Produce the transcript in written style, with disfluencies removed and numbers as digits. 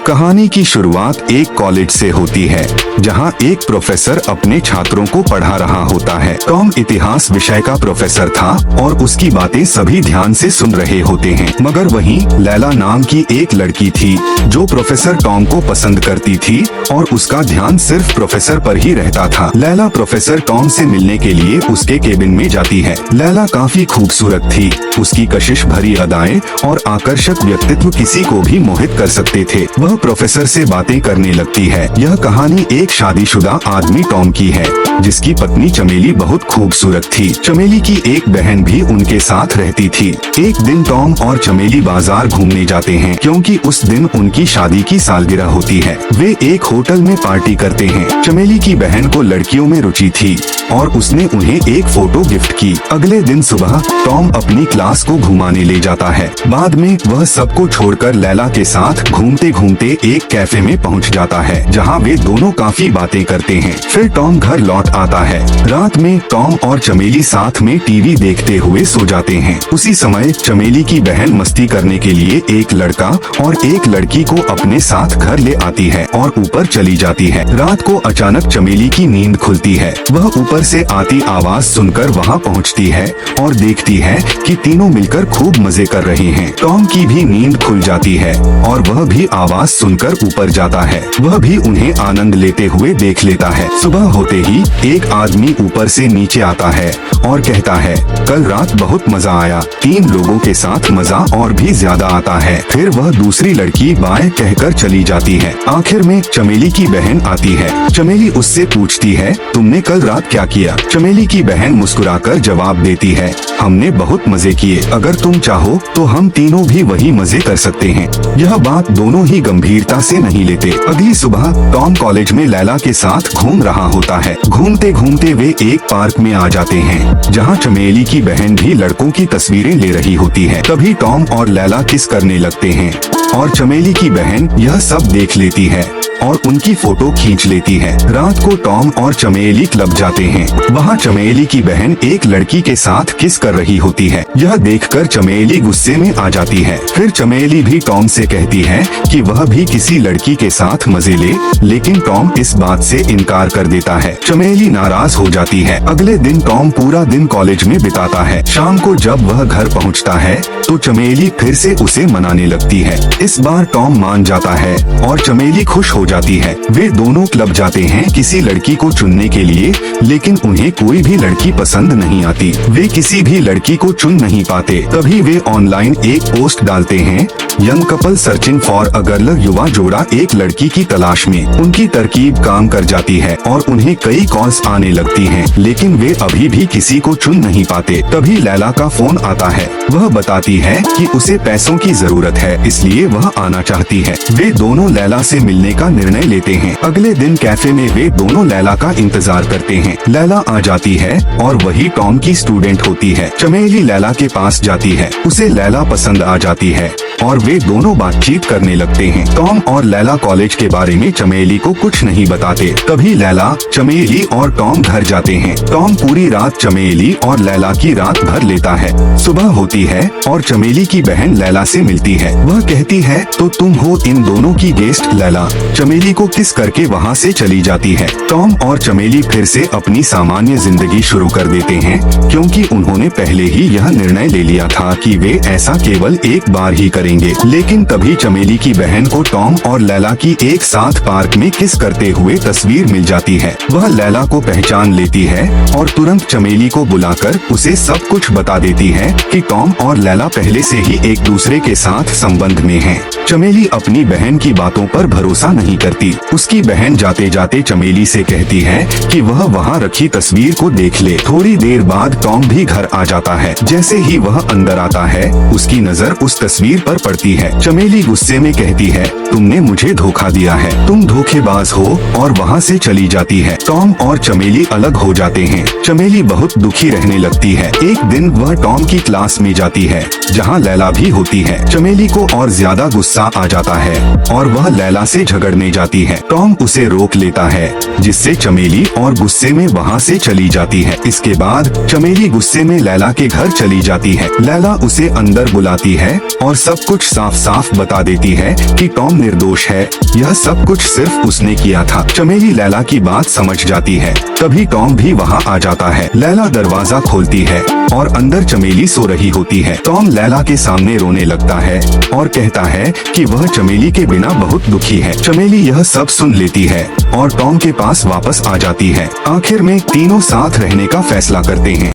कहानी की शुरुआत एक कॉलेज से होती है, जहां एक प्रोफेसर अपने छात्रों को पढ़ा रहा होता है। टॉम इतिहास विषय का प्रोफेसर था और उसकी बातें सभी ध्यान से सुन रहे होते हैं। मगर वहीं लैला नाम की एक लड़की थी जो प्रोफेसर टॉम को पसंद करती थी और उसका ध्यान सिर्फ प्रोफेसर पर ही रहता था। लैला प्रोफेसर टॉम से मिलने के लिए उसके केबिन में जाती है। लैला काफी खूबसूरत थी। उसकी कशिश भरी अदाएं और आकर्षक व्यक्तित्व किसी को भी मोहित कर सकते थे। वह प्रोफेसर से बातें करने लगती है। यह कहानी एक शादीशुदा आदमी टॉम की है, जिसकी पत्नी चमेली बहुत खूबसूरत थी। चमेली की एक बहन भी उनके साथ रहती थी। एक दिन टॉम और चमेली बाजार घूमने जाते हैं, क्योंकि उस दिन उनकी शादी की सालगिरह होती है। वे एक होटल में पार्टी करते हैं। चमेली की बहन को लड़कियों में रुचि थी और उसने उन्हें एक फोटो गिफ्ट की। अगले दिन सुबह टॉम अपनी क्लास को घुमाने ले जाता है। बाद में वह सबको छोड़कर लैला के साथ घूमते घूमते एक कैफे में पहुंच जाता है, जहां वे दोनों काफी बातें करते हैं। फिर टॉम घर लौट आता है। रात में टॉम और चमेली साथ में टीवी देखते हुए सो जाते हैं। उसी समय चमेली की बहन मस्ती करने के लिए एक लड़का और एक लड़की को अपने साथ घर ले आती है और ऊपर चली जाती है। रात को अचानक चमेली की नींद खुलती है। वह ऊपर से आती आवाज सुनकर वहां पहुंचती है और देखती है कि तीनों मिलकर खूब मजे कर रहे हैं। टॉम की भी नींद खुल जाती है और वह भी आवाज सुनकर ऊपर जाता है। वह भी उन्हें आनंद लेते हुए देख लेता है। सुबह होते ही एक आदमी ऊपर से नीचे आता है और कहता है, कल रात बहुत मजा आया। 3 लोगों के साथ मजा और भी ज्यादा आता है। फिर वह दूसरी लड़की बाय कहकर चली जाती है। आखिर में चमेली की बहन आती है। चमेली उससे पूछती है, तुमने कल रात क्या किया? चमेली की बहन मुस्कुराकर जवाब देती है, हमने बहुत मजे किए। अगर तुम चाहो तो हम तीनों भी वही मजे कर सकते हैं। यह बात दोनों ही गंभीरता से नहीं लेते। अगली सुबह टॉम कॉलेज में लैला के साथ घूम रहा होता है। घूमते घूमते वे एक पार्क में आ जाते हैं, जहां चमेली की बहन भी लड़कों की तस्वीरें ले रही होती है। तभी टॉम और लैला किस करने लगते हैं और चमेली की बहन यह सब देख लेती है और उनकी फोटो खींच लेती है। रात को टॉम और चमेली क्लब जाते हैं। वहाँ चमेली की बहन एक लड़की के साथ किस कर रही होती है। यह देखकर चमेली गुस्से में आ जाती है। फिर चमेली भी टॉम से कहती है कि वह भी किसी लड़की के साथ मजे ले, लेकिन टॉम इस बात से इनकार कर देता है। चमेली नाराज हो जाती है। अगले दिन टॉम पूरा दिन कॉलेज में बिताता है। शाम को जब वह घर पहुँचता है तो चमेली फिर से उसे मनाने लगती है। इस बार टॉम मान जाता है और चमेली खुश हो जाती है। वे दोनों क्लब जाते हैं किसी लड़की को चुनने के लिए, लेकिन उन्हें कोई भी लड़की पसंद नहीं आती। वे किसी भी लड़की को चुन नहीं पाते। तभी वे ऑनलाइन एक पोस्ट डालते हैं, young couple searching for a girl. युवा जोड़ा एक लड़की की तलाश में। उनकी तरकीब काम कर जाती है और उन्हें कई कॉल्स आने लगती हैं, लेकिन वे अभी भी किसी को चुन नहीं पाते। तभी लैला का फोन आता है। वह बताती है कि उसे पैसों की जरूरत है, इसलिए वह आना चाहती है। वे दोनों लैला से मिलने का निर्णय लेते हैं। अगले दिन कैफे में वे दोनों लैला का इंतजार करते हैं। लैला आ जाती है और वही टॉम की स्टूडेंट होती है। चमेली लैला के पास जाती है। उसे लैला पसंद आ जाती है और वे दोनों बातचीत करने लगते हैं। टॉम और लैला कॉलेज के बारे में चमेली को कुछ नहीं बताते। तभी लैला, चमेली और टॉम घर जाते हैं। टॉम पूरी रात चमेली और लैला की रात भर लेता है। सुबह होती है और चमेली की बहन लैला से मिलती है। वह कहती है, तो तुम हो इन दोनों की गेस्ट। लैला चमेली को किस करके वहाँ से चली जाती है। टॉम और चमेली फिर से अपनी सामान्य जिंदगी शुरू कर देते हैं, क्योंकि उन्होंने पहले ही यह निर्णय ले लिया था कि वे ऐसा केवल एक बार ही करेंगे। लेकिन तभी चमेली की बहन को टॉम और लैला की एक साथ पार्क में किस करते हुए तस्वीर मिल जाती है। वह लैला को पहचान लेती है और तुरंत चमेली को बुलाकर उसे सब कुछ बता देती है कि टॉम और लैला पहले से ही एक दूसरे के साथ संबंध में हैं। चमेली अपनी बहन की बातों पर भरोसा नहीं करती। उसकी बहन जाते जाते चमेली से कहती है कि वह वहाँ रखी तस्वीर को देख ले। थोड़ी देर बाद टॉम भी घर आ जाता है। जैसे ही वह अंदर आता है, उसकी नजर उस तस्वीर पर पड़ती है। चमेली गुस्से में कहती है, तुमने मुझे धोखा दिया है, तुम धोखेबाज हो, और वहाँ से चली जाती है। टॉम और चमेली अलग हो जाते हैं। चमेली बहुत दुखी रहने लगती है। एक दिन वह टॉम की क्लास में जाती है, जहाँ लैला भी होती है। चमेली को और ज्यादा गुस्सा आ जाता है और वह लैला से झगड़ने जाती है। टॉम उसे रोक लेता है, जिससे चमेली और गुस्से में वहाँ से चली जाती है। इसके बाद चमेली गुस्से में लैला के घर चली जाती है। लैला उसे अंदर बुलाती है और सब कुछ साफ साफ बता देती है कि टॉम निर्दोष है, यह सब कुछ सिर्फ उसने किया था। चमेली लैला की बात समझ जाती है। तभी टॉम भी वहाँ आ जाता है। लैला दरवाजा खोलती है और अंदर चमेली सो रही होती है। टॉम लैला के सामने रोने लगता है और कहता है कि वह चमेली के बिना बहुत दुखी है। चमेली यह सब सुन लेती है और टॉम के पास वापस आ जाती है। आखिर में तीनों साथ रहने का फैसला करते हैं।